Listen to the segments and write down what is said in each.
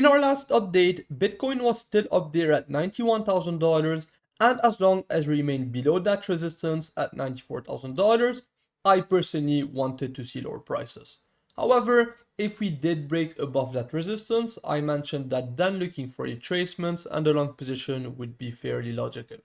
In our last update, Bitcoin was still up there at $91,000, and as long as we remained below that resistance at $94,000, I personally wanted to see lower prices. However, if we did break above that resistance, I mentioned that then looking for retracements and a long position would be fairly logical.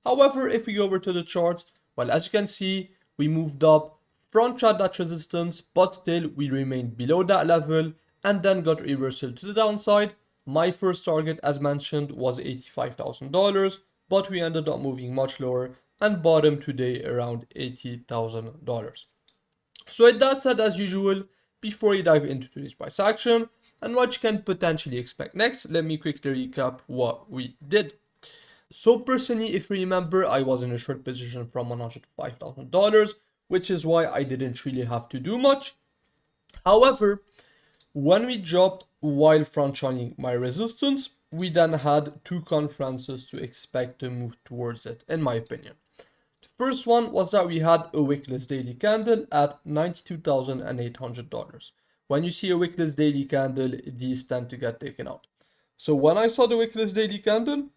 However, if we go over to the charts, well, as you can see, we moved up, front shot that resistance, but still we remained below that level and then got reversal to the downside. My first target, as mentioned, was $85,000, but we ended up moving much lower and bottom today around $80,000. So with that said, as usual, before we dive into today's price action and what you can potentially expect next, let me quickly recap what we did. So personally, if you remember, I was in a short position from $105,000, which is why I didn't really have to do much. However, when we dropped while front running my resistance, we then had two conferences to expect to move towards it, in my opinion. The first one was that we had a wickless daily candle at $92,800. When you see a wickless daily candle, these tend to get taken out. So when I saw the wickless daily candle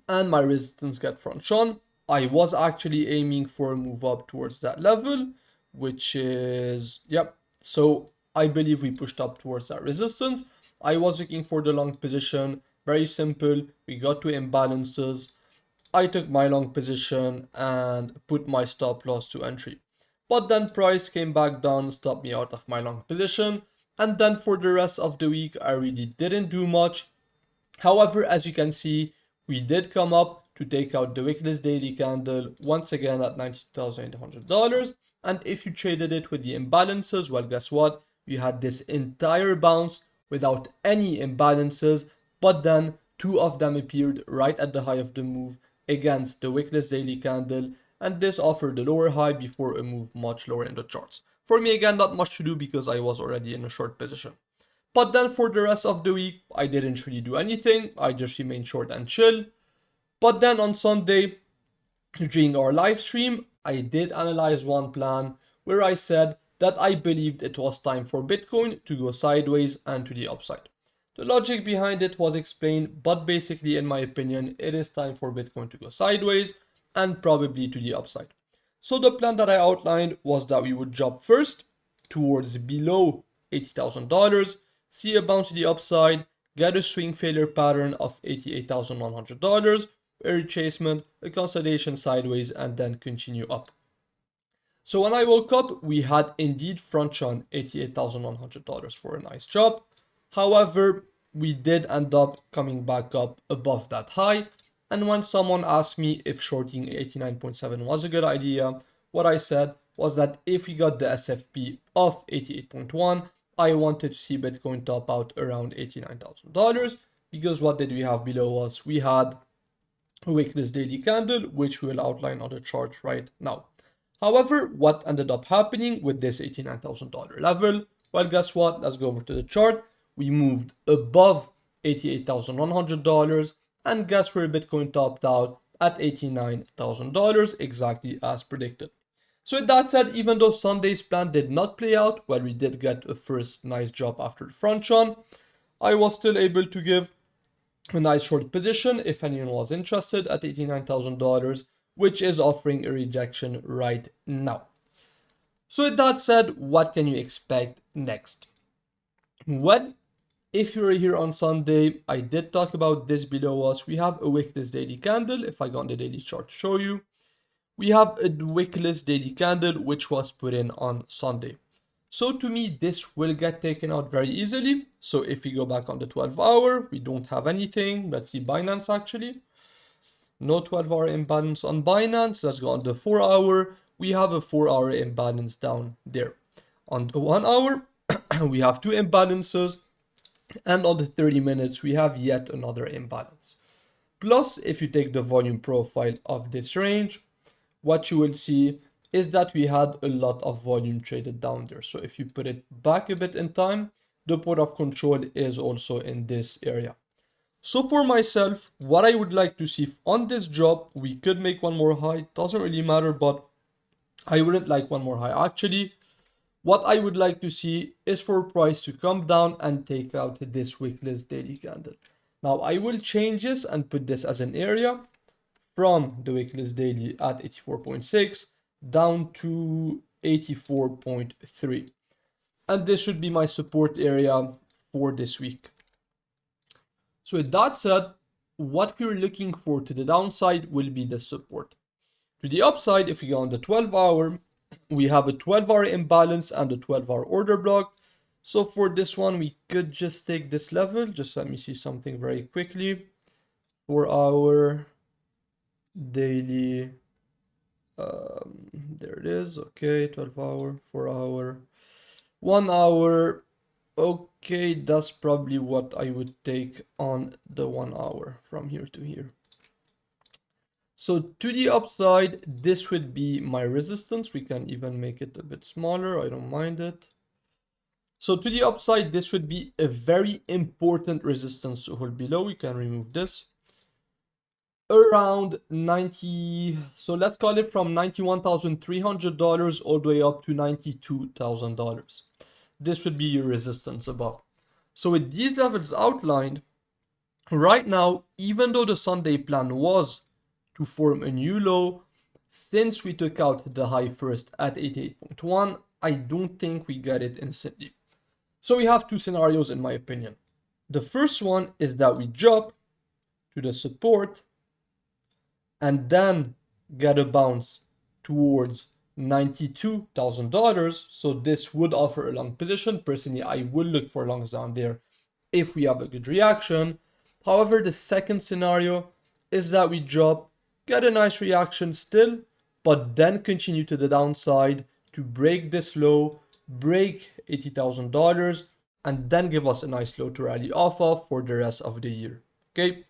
and my resistance get front shown, I was actually aiming for a move up towards that level, which is, yep. So I believe we pushed up towards that resistance. I was looking for the long position. Very simple. We got to imbalances. I took my long position and put my stop loss to entry. But then price came back down, stopped me out of my long position. And then for the rest of the week, I really didn't do much. However, as you can see, we did come up to take out the wickless daily candle once again at $92,800. And if you traded it with the imbalances, well, guess what? You had this entire bounce without any imbalances, but then two of them appeared right at the high of the move against the wickless daily candle, and this offered a lower high before a move much lower in the charts. For me, again, not much to do because I was already in a short position. But then for the rest of the week, I didn't really do anything. I just remained short and chill. But then on Sunday, during our live stream, I did analyze one plan where I said that I believed it was time for Bitcoin to go sideways and to the upside. The logic behind it was explained, but basically, in my opinion, it is time for Bitcoin to go sideways and probably to the upside. So the plan that I outlined was that we would drop first towards below $80,000, see a bounce to the upside, get a swing failure pattern of $88,100, a retracement, a consolidation sideways, and then continue up. So when I woke up, we had indeed front shown $88,100 for a nice job. However, we did end up coming back up above that high. And when someone asked me if shorting 89.7 was a good idea, what I said was that if we got the SFP of 88.1, I wanted to see Bitcoin top out around $89,000, because what did we have below us? We had a wickless daily candle, which we will outline on the chart right now. However, what ended up happening with this $89,000 level? Well, guess what? Let's go over to the chart. We moved above $88,100, and guess where Bitcoin topped out? At $89,000, exactly as predicted. So with that said, even though Sunday's plan did not play out, well, we did get a first nice drop after the front run, I was still able to give a nice short position if anyone was interested at $89,000, which is offering a rejection right now. So with that said, what can you expect next? Well, if you're here on Sunday, I did talk about this below us. We have a wickless daily candle. If I go on the daily chart to show you, we have a wickless daily candle which was put in on Sunday. So to me, this will get taken out very easily. So if we go back on the 12-hour, we don't have anything. Let's see Binance actually. No 12-hour imbalance on Binance. Let's go on the 4-hour. We have a 4-hour imbalance down there. On the 1 hour, we have two imbalances. And on the 30 minutes, we have yet another imbalance. Plus, if you take the volume profile of this range, what you will see is that we had a lot of volume traded down there. So if you put it back a bit in time, the port of control is also in this area. So for myself, what I would like to see on this drop, we could make one more high. Doesn't really matter, but I wouldn't like one more high actually. What I would like to see is for price to come down and take out this wickless daily candle. Now I will change this and put this as an area from the wickless daily at 84.6 down to 84.3. And this should be my support area for this week. So with that said, what we're looking for to the downside will be the support. To the upside, if we go on the 12-hour, we have a 12-hour imbalance and a 12-hour order block. So for this one, we could just take this level. Just let me see something very quickly. 4-hour daily. There it is. Okay, 12-hour, 4-hour, 1 hour. Okay, that's probably what I would take on the 1 hour from here to here. So to the upside, this would be my resistance. We can even make it a bit smaller. I don't mind it. So to the upside, this would be a very important resistance to hold below. We can remove this. Around 90, so let's call it from $91,300 all the way up to $92,000. This would be your resistance above. So with these levels outlined, right now, even though the Sunday plan was to form a new low, since we took out the high first at 88.1, I don't think we get it instantly. So we have two scenarios in my opinion. The first one is that we jump to the support and then get a bounce towards $92,000. So this would offer a long position. Personally, I would look for longs down there if we have a good reaction. However, the second scenario is that we drop, get a nice reaction still, but then continue to the downside to break this low, break $80,000, and then give us a nice low to rally off of for the rest of the year. Okay.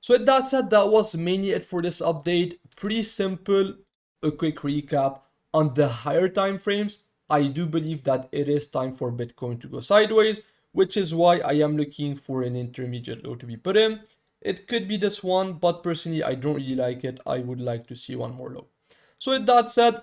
So with that said, that was mainly it for this update. Pretty simple, a quick recap on the higher time frames. I do believe that it is time for Bitcoin to go sideways, which is why I am looking for an intermediate low to be put in. It could be this one, but personally, I don't really like it. I would like to see one more low. So with that said,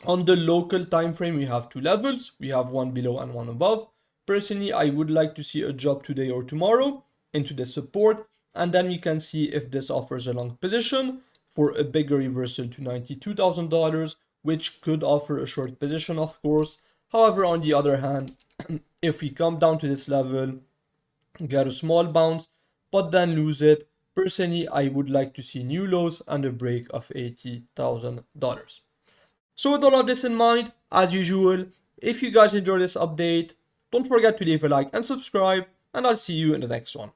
on the local time frame, we have two levels. We have one below and one above. Personally, I would like to see a drop today or tomorrow into the support, and then we can see if this offers a long position for a bigger reversal to $92,000, which could offer a short position, of course. However, on the other hand, if we come down to this level, get a small bounce, but then lose it, personally, I would like to see new lows and a break of $80,000. So with all of this in mind, as usual, if you guys enjoyed this update, don't forget to leave a like and subscribe, and I'll see you in the next one.